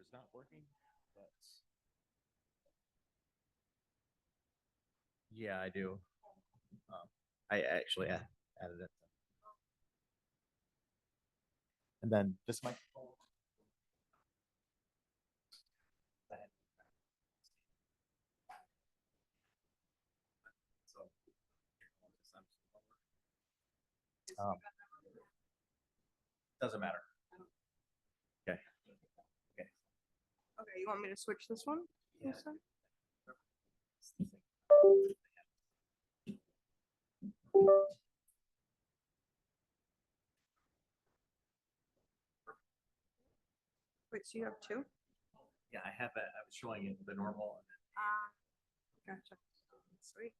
is not working, but yeah, I do. I actually added it. And then this microphone. So, doesn't matter. Okay. Okay. Okay, you want me to switch this one? Yeah. This one? Wait, so you have two? Yeah, I have that. I was showing it the normal. Ah, gotcha. Sweet.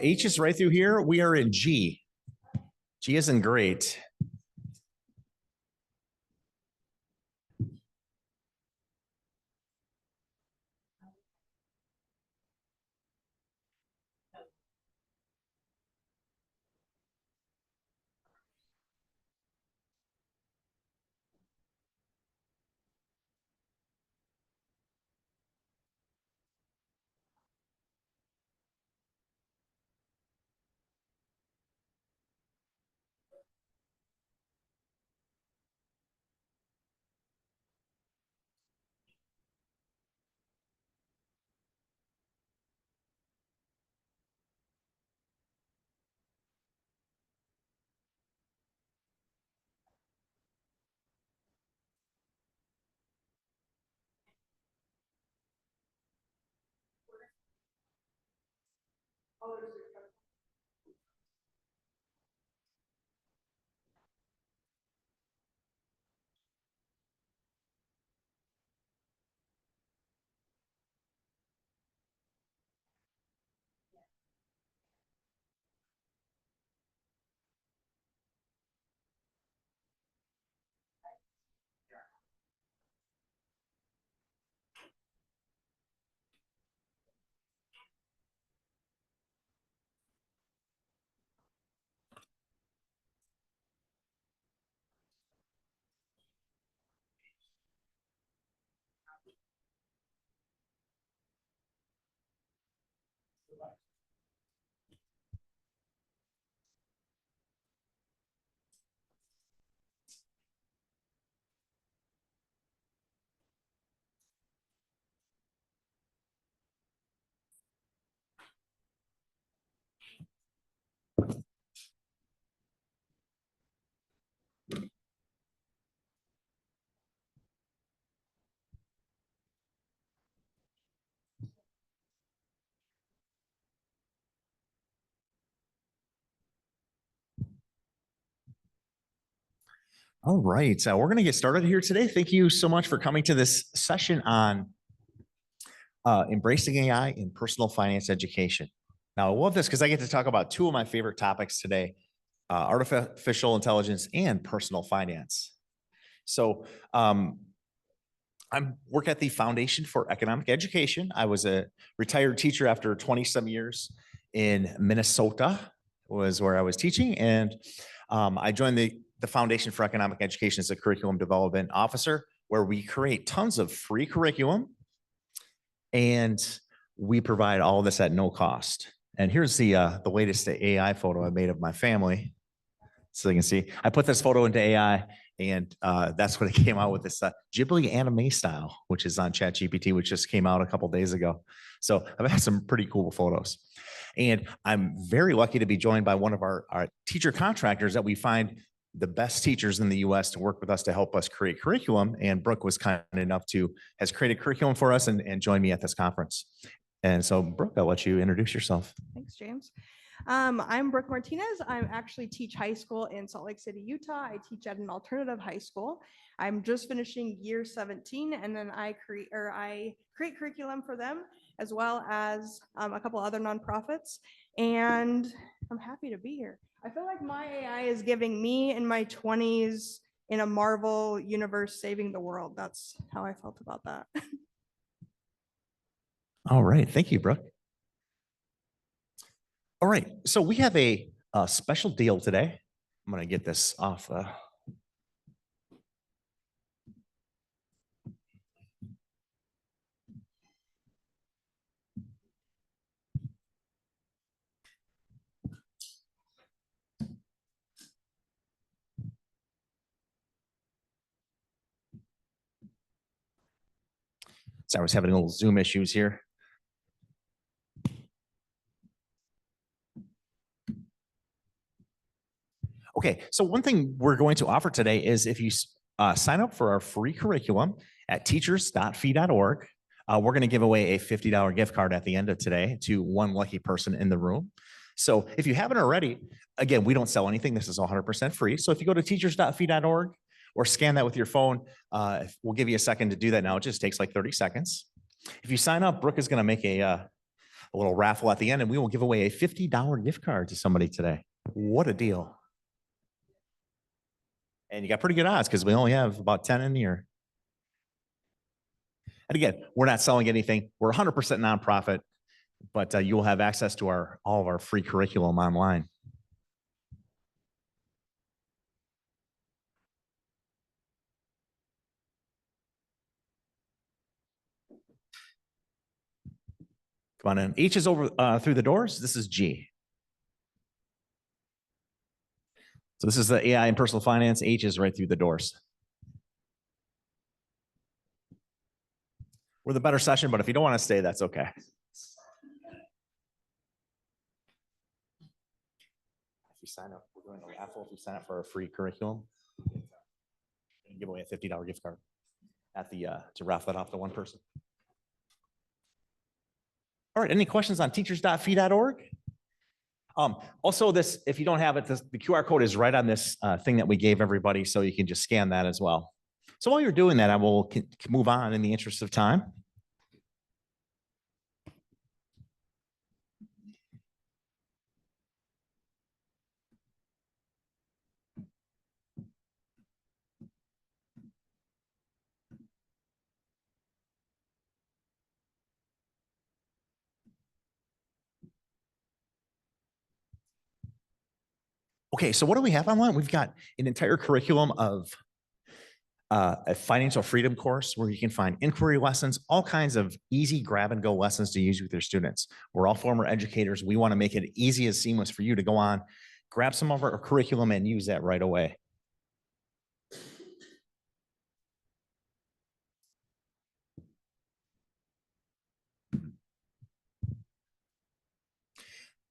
H is right through here. We are in G. G isn't great. All right, so we're going to get started here today. Thank you so much for coming to this session on embracing AI in personal finance education. Now, I love this because I get to talk about two of my favorite topics today, artificial intelligence and personal finance. So I work at the Foundation for Economic Education. I was a retired teacher after 20 some years in Minnesota was where I was teaching. And I joined the Foundation for Economic Education as a curriculum development officer, where we create tons of free curriculum and we provide all of this at no cost. And here's the latest AI photo I made of my family. So you can see, I put this photo into AI and that's what it came out with, this Ghibli anime style, which is on ChatGPT, which just came out a couple days ago. So I've had some pretty cool photos. And I'm very lucky to be joined by one of our teacher contractors that we find the best teachers in the US to work with us to help us create curriculum. And Brooke was kind enough has created curriculum for us and joined me at this conference. And so Brooke, I'll let you introduce yourself. Thanks, James. I'm Brooke Martinez. I actually teach high school in Salt Lake City, Utah. I teach at an alternative high school. I'm just finishing year 17, and then I create curriculum for them, as well as a couple other nonprofits. And I'm happy to be here. I feel like my AI is giving me in my 20s in a Marvel universe saving the world. That's how I felt about that. All right. Thank you, Brooke. All right. So we have a special deal today. I'm going to get this off. So I was having a little Zoom issues here. Okay, so one thing we're going to offer today is if you sign up for our free curriculum at teachers.fee.org, we're going to give away a $50 gift card at the end of today to one lucky person in the room. So if you haven't already, again, we don't sell anything. This is 100% free. So if you go to teachers.fee.org or scan that with your phone, we'll give you a second to do that now. It just takes like 30 seconds. If you sign up, Brooke is going to make a little raffle at the end, and we will give away a $50 gift card to somebody today. What a deal. And you got pretty good odds because we only have about 10 in here. And again, we're not selling anything. We're 100% nonprofit, but you will have access to all of our free curriculum online. Come on in. H is over through the doors. This is G. So this is the AI and personal finance. H is right through the doors. We're the better session, but if you don't want to stay, that's okay. If you sign up, we're doing a raffle. If you sign up for a free curriculum, and give away a $50 gift card at the to raffle that off to one person. All right, any questions on teachers.fee.org? Also this, if you don't have it, the QR code is right on this thing that we gave everybody, so you can just scan that as well. So while you're doing that, I will move on in the interest of time. Okay, so what do we have online? We've got an entire curriculum of a financial freedom course where you can find inquiry lessons, all kinds of easy grab and go lessons to use with your students. We're all former educators. We want to make it easy as seamless for you to go on, grab some of our curriculum and use that right away.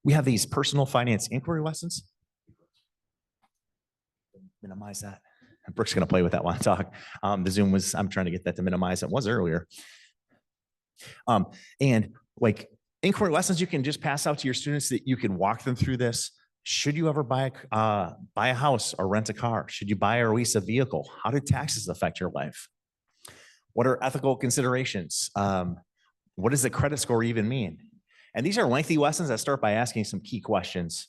We have these personal finance inquiry lessons. Minimize that. Brooke's going to play with that while I talk. The Zoom was, I'm trying to get that to minimize. It was earlier. And like inquiry lessons, you can just pass out to your students that you can walk them through this. Should you ever buy a house or rent a car? Should you buy or lease a vehicle? How do taxes affect your life? What are ethical considerations? What does the credit score even mean? And these are lengthy lessons that start by asking some key questions.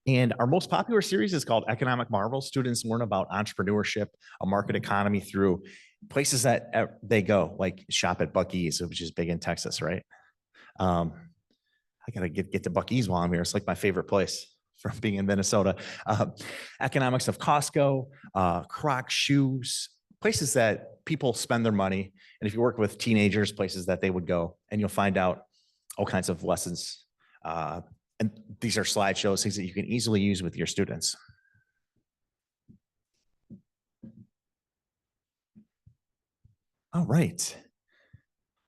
And our most popular series is called Economic Marvels. Students learn about entrepreneurship, a market economy through places that they go, like shop at Buc-ee's, which is big in Texas, right? I gotta get to Buc-ee's while I'm here. It's like my favorite place from being in Minnesota. Economics of Costco, Crocs shoes, places that people spend their money. And if you work with teenagers, places that they would go, and you'll find out all kinds of lessons. And these are slideshows, things that you can easily use with your students. All right.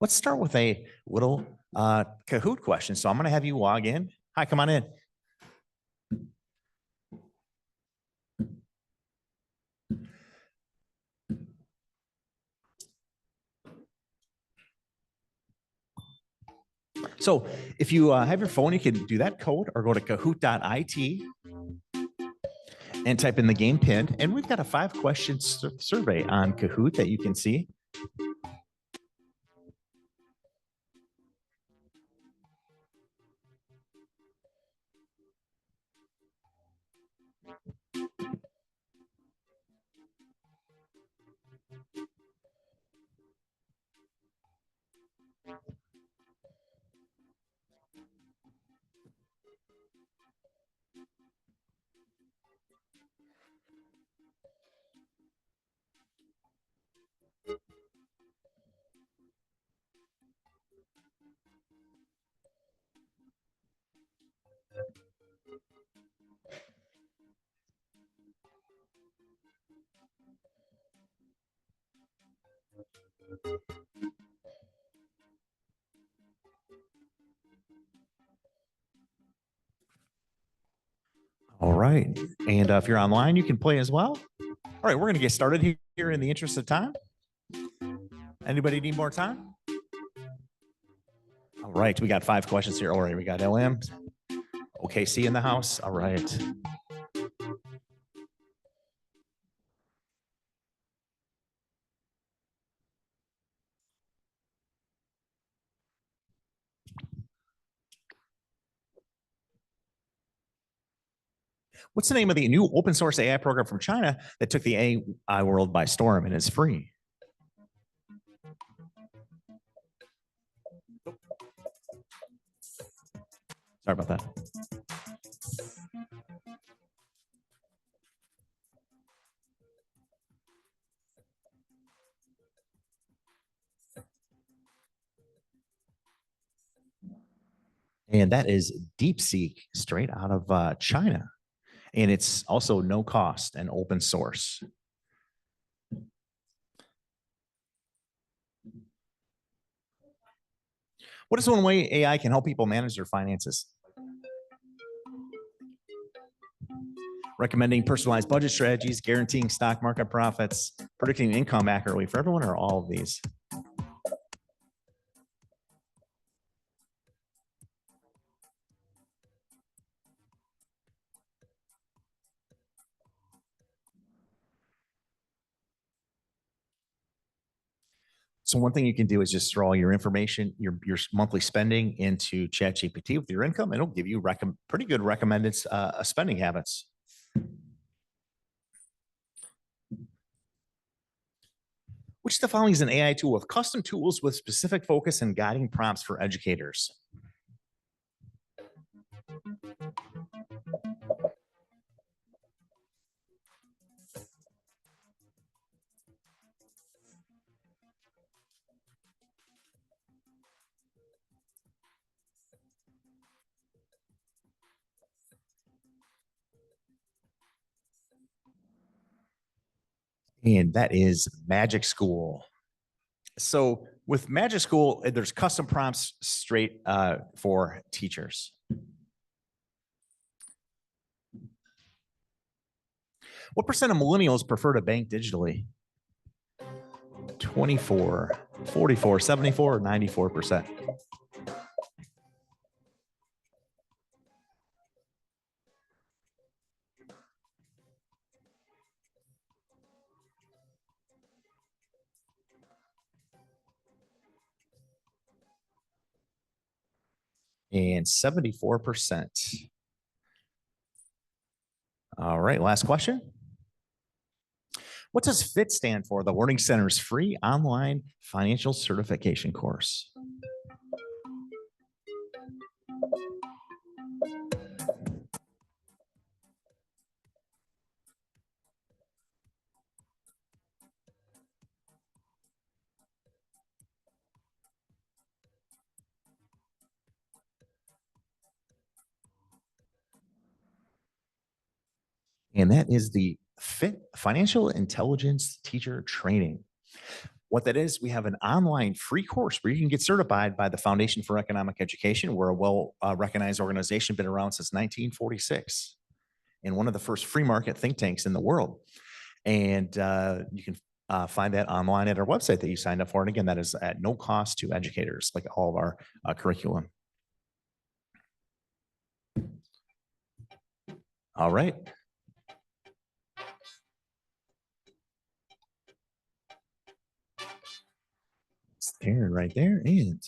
Let's start with a little Kahoot question. So I'm going to have you log in. Hi, come on in. So if you have your phone, you can do that code or go to kahoot.it and type in the game pin. And we've got a 5-question survey on Kahoot that you can see. All right. And if you're online, you can play as well. All right, we're going to get started here in the interest of time. Anybody need more time? All right, we got 5 questions here. All right, we got LM, OKC in the house. All right. What's the name of the new open source AI program from China that took the AI world by storm and is free? Sorry about that. And that is DeepSeek, straight out of China. And it's also no cost and open source. What is one way AI can help people manage their finances? recommending personalized budget strategies, guaranteeing stock market profits, predicting income accurately for everyone, or all of these? So one thing you can do is just throw all your information, your monthly spending into ChatGPT with your income, and it'll give you pretty good recommended spending habits. Which of the following is an AI tool with custom tools with specific focus and guiding prompts for educators? And that is Magic School. So with Magic School, there's custom prompts straight for teachers. What percent of millennials prefer to bank digitally? 24, 44, 74, or 94%? And 74%. All right, last question. What does FIT stand for? The Learning Center's free online financial certification course. And that is the FIT Financial Intelligence Teacher Training. What that is, we have an online free course where you can get certified by the Foundation for Economic Education. We're a well-recognized organization, been around since 1946, and one of the first free market think tanks in the world. And you can find that online at our website that you signed up for. And again, that is at no cost to educators, like all of our curriculum. All right. It's there, right there, and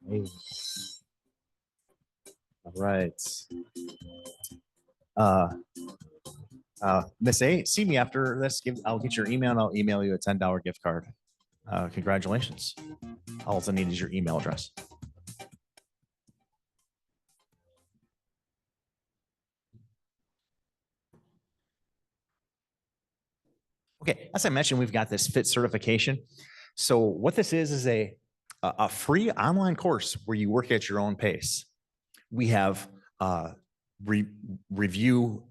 hey. All right. Miss A, see me after this. I'll get your email and I'll email you a $10 gift card. Congratulations. All I need is your email address. Okay, as I mentioned, we've got this FIT certification. So what this is a free online course where you work at your own pace. We have review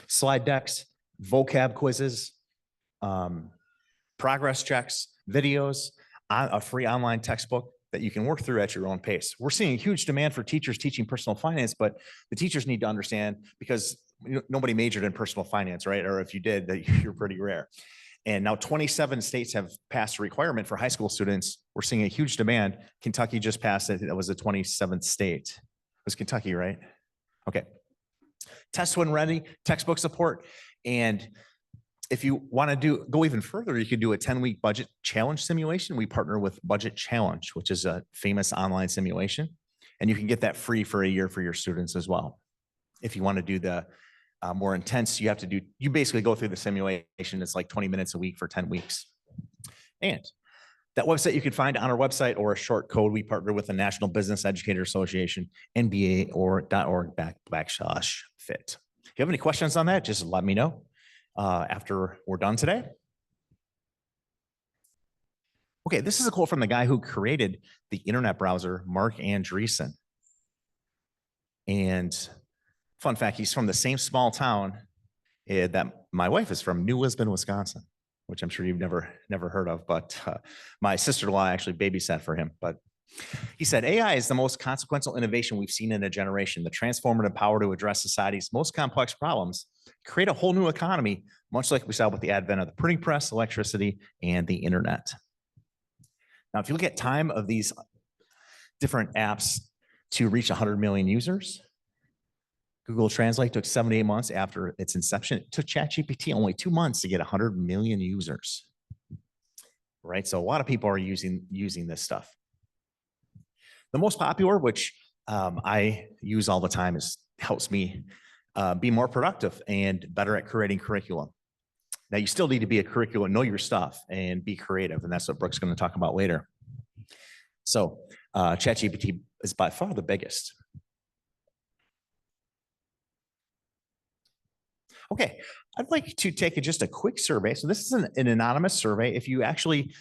slide decks, vocab quizzes, progress checks, videos, a free online textbook that you can work through at your own pace. We're seeing a huge demand for teachers teaching personal finance, but the teachers need to understand, because nobody majored in personal finance, right? Or if you did, that you're pretty rare. And now 27 states have passed a requirement for high school students. We're seeing a huge demand. Kentucky just passed it. That was the 27th state. It was Kentucky, right? Okay. Test when ready, textbook support. And if you want to go even further, you can do a 10-week budget challenge simulation. We partner with Budget Challenge, which is a famous online simulation. And you can get that free for a year for your students as well. If you want to do the more intense, you basically go through the simulation. It's like 20 minutes a week for 10 weeks. And that website you can find on our website, or a short code. We partner with the National Business Educator Association, NBA or .org/FIT. If you have any questions on that, just let me know after we're done today. Okay, this is a quote from the guy who created the internet browser, Mark Andreessen. And fun fact, he's from the same small town that my wife is from, New Lisbon, Wisconsin, which I'm sure you've never heard of. But my sister-in-law actually babysat for him. But He said, AI is the most consequential innovation we've seen in a generation, the transformative power to address society's most complex problems, create a whole new economy, much like we saw with the advent of the printing press, electricity, and the internet. Now, if you look at time of these different apps to reach 100 million users, Google Translate took 78 months after its inception. It took ChatGPT only 2 months to get 100 million users. Right? So a lot of people are using this stuff. The most popular, which I use all the time, helps me be more productive and better at creating curriculum. Now, you still need to be a curriculum, know your stuff, and be creative. And that's what Brooke's going to talk about later. So ChatGPT is by far the biggest. Okay, I'd like to take just a quick survey. So this is an anonymous survey. If you actually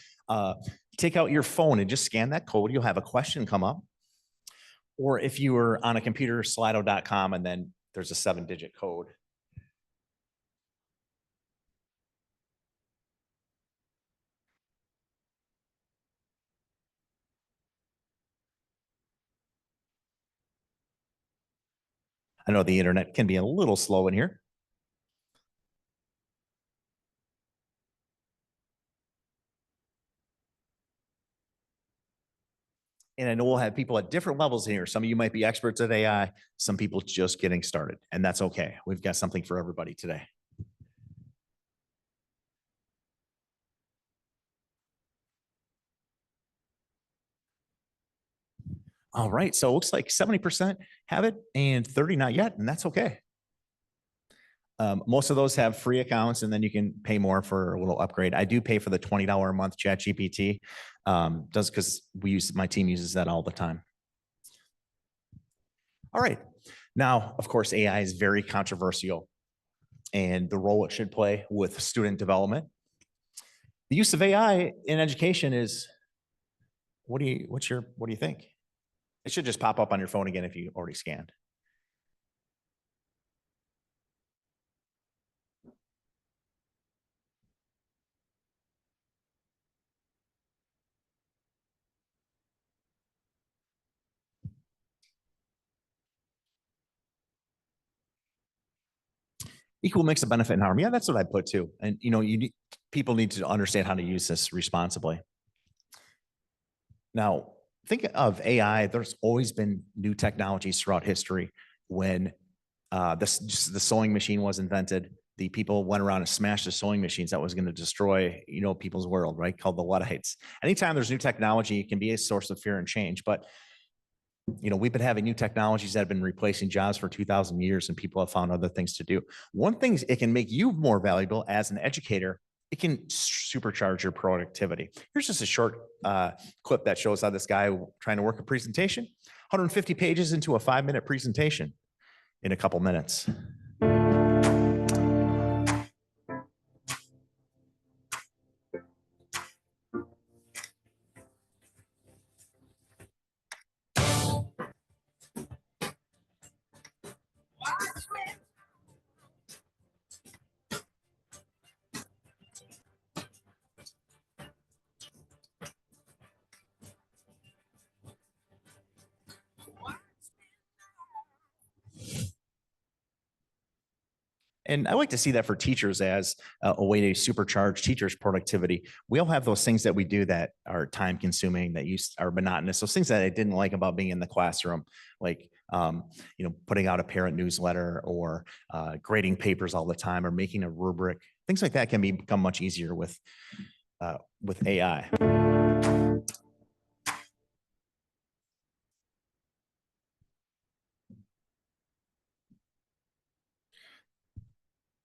take out your phone and just scan that code, you'll have a question come up. Or if you were on a computer, slido.com, and then there's a 7-digit code. I know the internet can be a little slow in here. And I know we'll have people at different levels here. Some of you might be experts at AI, some people just getting started, and that's okay. We've got something for everybody today. All right, so it looks like 70% have it and 30 not yet, and that's okay. Most of those have free accounts, and then you can pay more for a little upgrade. I do pay for the $20 a month ChatGPT, just because my team uses that all the time. All right, now, of course, AI is very controversial, and the role it should play with student development. The use of AI in education is, what do you think? It should just pop up on your phone again if you already scanned. Equal mix of benefit and harm. Yeah, that's what I put too. And people need to understand how to use this responsibly. Now, think of AI. There's always been new technologies throughout history. When the sewing machine was invented, the people went around and smashed the sewing machines. That was going to destroy, people's world, right? Called the Luddites. Anytime there's new technology, it can be a source of fear and change. But we've been having new technologies that have been replacing jobs for 2,000 years, and people have found other things to do. One thing, it can make you more valuable as an educator. It can supercharge your productivity. Here's just a short clip that shows how this guy trying to work a presentation, 150 pages into a 5-minute presentation in a couple minutes. And I like to see that for teachers as a way to supercharge teachers' productivity. We all have those things that we do that are time consuming, that are monotonous. Those things that I didn't like about being in the classroom, like putting out a parent newsletter, or grading papers all the time, or making a rubric. Things like that can become much easier with AI.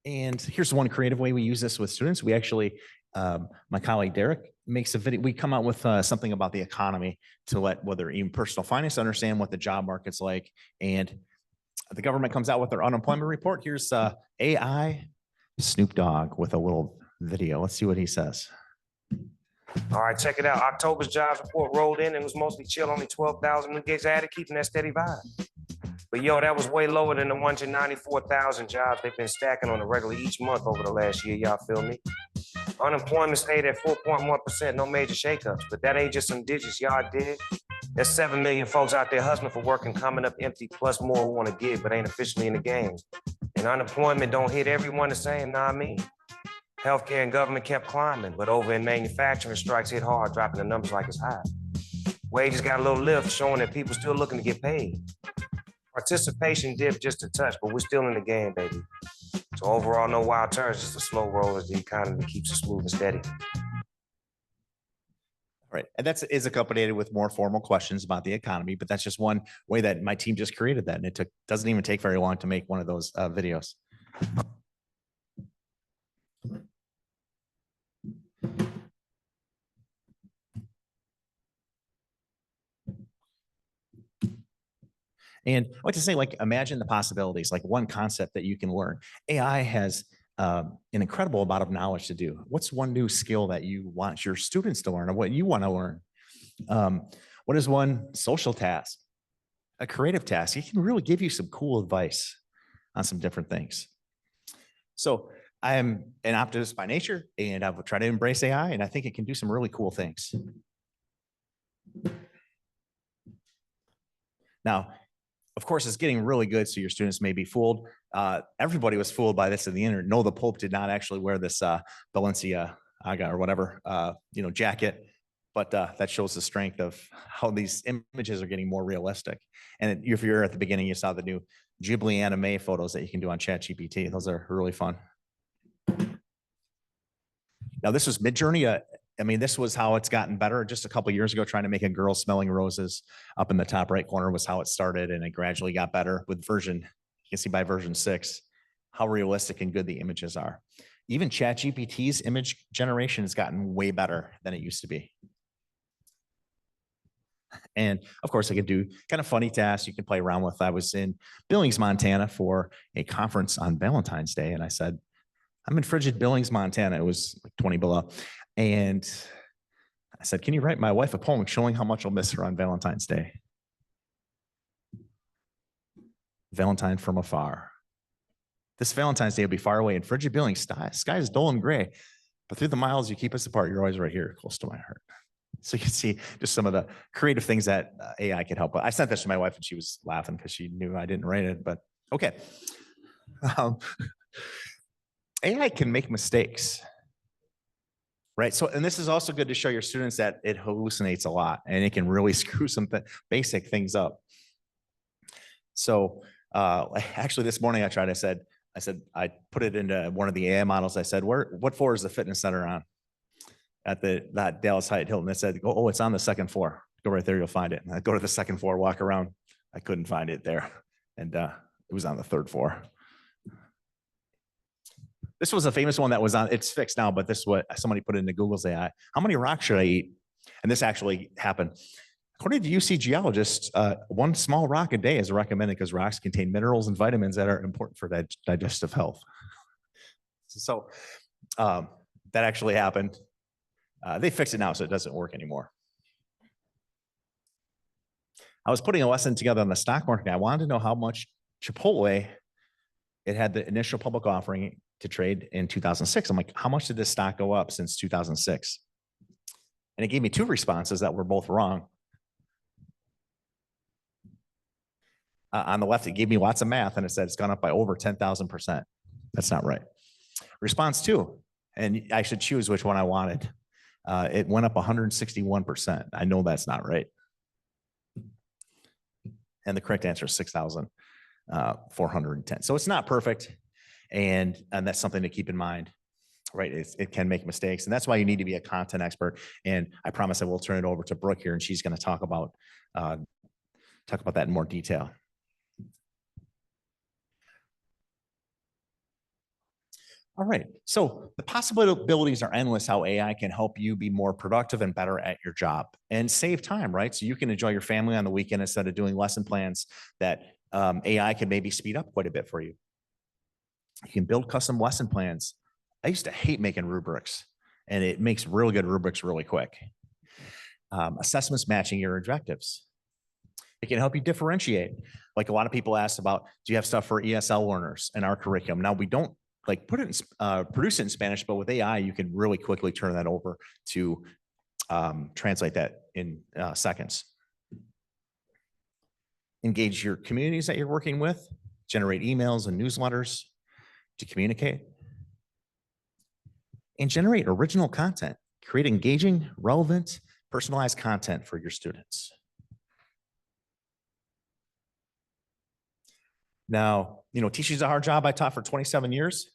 And here's one creative way we use this with students. We actually, my colleague Derek makes a video. We come out with something about the economy to let whether even personal finance understand what the job market's like. And the government comes out with their unemployment report. Here's AI Snoop Dogg with a little video. Let's see what he says. All right, check it out. October's jobs report rolled in and was mostly chill, only 12,000 new gigs added, keeping that steady vibe. But yo, that was way lower than the 194,000 jobs they've been stacking on a regular each month over the last year, y'all feel me? Unemployment stayed at 4.1%, no major shakeups, but that ain't just some digits, y'all dig? There's 7 million folks out there hustling for work and coming up empty, plus more who want to give but ain't officially in the game. And unemployment don't hit everyone the same, know what I mean? Healthcare and government kept climbing, but over in manufacturing, strikes hit hard, dropping the numbers like it's high. Wages got a little lift, showing that people still looking to get paid. Participation dipped just a touch, but we're still in the game, baby. So overall, no wild turns, just a slow roll as the economy keeps it smooth and steady. Right. And is accompanied with more formal questions about the economy, but that's just one way that my team just created that. And it doesn't even take very long to make one of those videos. And I like to say, like, imagine the possibilities, like one concept that you can learn. AI has an incredible amount of knowledge to do. What's one new skill that you want your students to learn or what you want to learn? What is one social task, a creative task? It can really give you some cool advice on some different things. So I am an optimist by nature, and I will try to embrace AI, and I think it can do some really cool things. Now, of course, it's getting really good, so your students may be fooled. Everybody was fooled by this in the internet. No, the Pope did not actually wear this Balenciaga or whatever, jacket, but that shows the strength of how these images are getting more realistic. And if you're at the beginning, you saw the new Ghibli anime photos that you can do on ChatGPT. Those are really fun. Now, this was Midjourney. I mean, this was how it's gotten better. Just a couple of years ago, trying to make a girl smelling roses up in the top right corner was how it started, and it gradually got better with you can see by version 6, how realistic and good the images are. Even ChatGPT's image generation has gotten way better than it used to be. And of course, I could do kind of funny tasks you can play around with. I was in Billings, Montana for a conference on Valentine's Day, and I said, I'm in frigid Billings, Montana. It was like 20 below. And I said, can you write my wife a poem showing how much I'll miss her on Valentine's Day? Valentine from afar. This Valentine's Day will be far away in frigid Billings. Sky is dull and gray, but through the miles you keep us apart, you're always right here, close to my heart. So you can see just some of the creative things that AI can help. I sent this to my wife and she was laughing because she knew I didn't write it, but okay. AI can make mistakes, right? So, and this is also good to show your students that it hallucinates a lot and it can really screw some basic things up. So actually this morning I said, I put it into one of the AI models. I said, what floor is the fitness center on at that Dallas Hyatt Hilton? It said, oh, it's on the second floor. Go right there, you'll find it. And I go to the second floor, walk around. I couldn't find it there. And it was on the third floor. This was a famous one that was on, it's fixed now, but this is what somebody put into Google's AI. How many rocks should I eat? And this actually happened. According to UC geologists, one small rock a day is recommended because rocks contain minerals and vitamins that are important for digestive health. So that actually happened. They fixed it now, so it doesn't work anymore. I was putting a lesson together on the stock market. I wanted to know how much Chipotle, it had the initial public offering to trade in 2006. I'm like, how much did this stock go up since 2006? And it gave me 2 responses that were both wrong. On the left, it gave me lots of math and it said it's gone up by over 10,000%. That's not right. Response 2, and I should choose which one I wanted. It went up 161%. I know that's not right. And the correct answer is 6,410. So it's not perfect. And that's something to keep in mind, right? It can make mistakes. And that's why you need to be a content expert. And I promise I will turn it over to Brooke here, and she's going to talk about that in more detail. All right, so the possibilities are endless how AI can help you be more productive and better at your job and save time, right? So you can enjoy your family on the weekend instead of doing lesson plans that AI can maybe speed up quite a bit for you. You can build custom lesson plans. I used to hate making rubrics, and it makes really good rubrics really quick. Assessments matching your objectives. It can help you differentiate. Like a lot of people asked about, do you have stuff for ESL learners in our curriculum? Now we don't produce it in Spanish, but with AI, you can really quickly turn that over to translate that in seconds. engage your communities that you're working with, generate emails and newsletters to communicate, and generate original content. Create engaging, relevant, personalized content for your students. Now, teaching is a hard job. I taught for 27 years.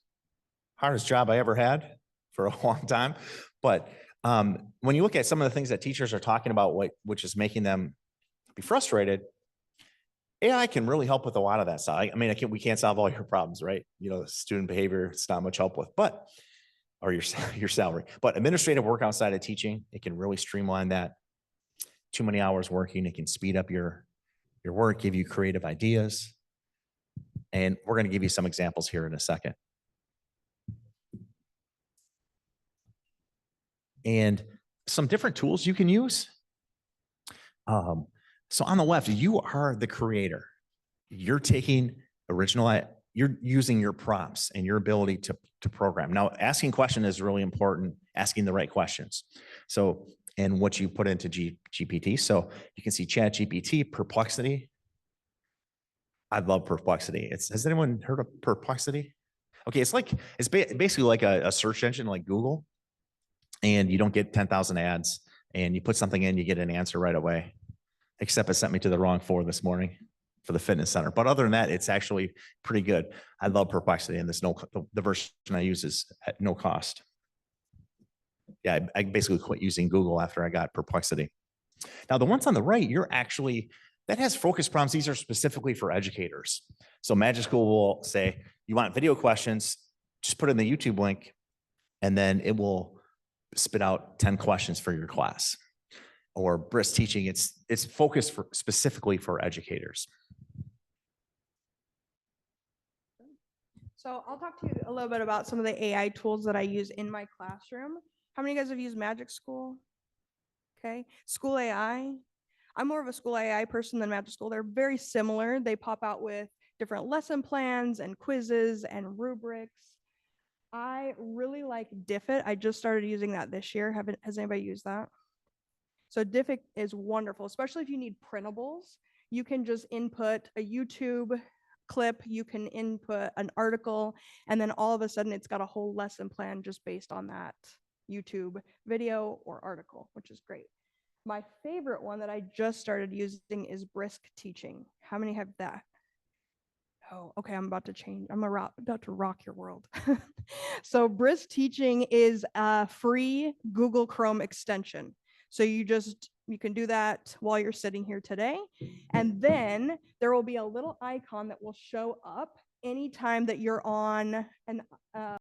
Hardest job I ever had for a long time. But when you look at some of the things that teachers are talking about, which is making them be frustrated, AI can really help with a lot of that stuff. I mean, we can't solve all your problems, right? Student behavior, it's not much help with, or your salary. But administrative work outside of teaching, it can really streamline that. Too many hours working, it can speed up your work, give you creative ideas. And we're going to give you some examples here in a second. And some different tools you can use. So on the left, you are the creator. You're taking you're using your prompts and your ability to program. Now, asking questions is really important, asking the right questions. So, and what you put into GPT. So you can see ChatGPT, Perplexity. I love Perplexity. Has anyone heard of Perplexity? Okay, it's basically like a search engine like Google, and you don't get 10,000 ads, and you put something in, you get an answer right away. Except it sent me to the wrong 4 this morning for the fitness center. But other than that, it's actually pretty good. I love Perplexity, and the version I use is at no cost. Yeah, I basically quit using Google after I got Perplexity. Now, the ones on the right, that has focus prompts. These are specifically for educators. So Magic School will say, you want video questions, just put in the YouTube link, and then it will spit out 10 questions for your class. Or Brisk Teaching, it's focused specifically for educators. So I'll talk to you a little bit about some of the AI tools that I use in my classroom. How many of you guys have used Magic School? Okay, School AI. I'm more of a School AI person than Magic School. They're very similar. They pop out with different lesson plans and quizzes and rubrics. I really like Diffit. I just started using that this year. Has anybody used that? So Diffit is wonderful, especially if you need printables. You can just input a YouTube clip, you can input an article, and then all of a sudden it's got a whole lesson plan just based on that YouTube video or article, which is great. My favorite one that I just started using is Brisk Teaching. How many have that? Oh, okay, I'm about to change. I'm about to rock your world. So Brisk Teaching is a free Google Chrome extension. So you can do that while you're sitting here today. And then there will be a little icon that will show up anytime that you're on an